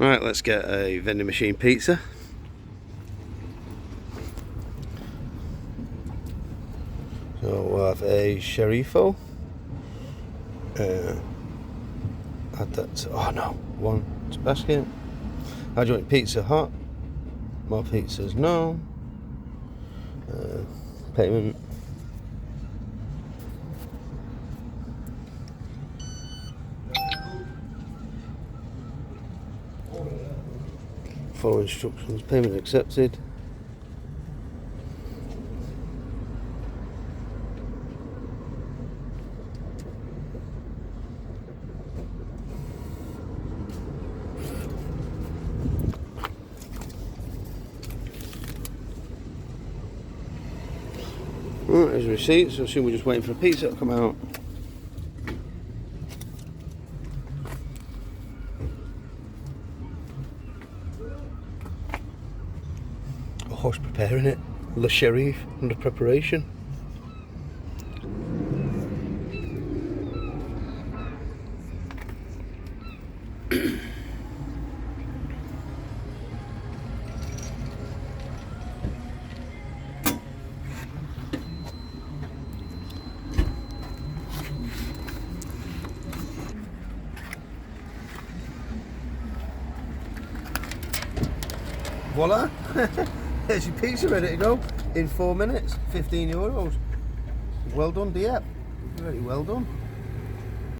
Right, let's get a vending machine pizza. So we'll have a Sharifo. Add that to, oh no, one to basket. How do you want pizza? Hot? More pizzas? No. Payment. Follow instructions. Payment accepted. Right, there's a receipt, so soon we're just waiting for a pizza to come out. A horse preparing it. Le Sharif under preparation. Voila! There's your pizza ready to go in 4 minutes, €15. Well done, Dieppe. Very well done.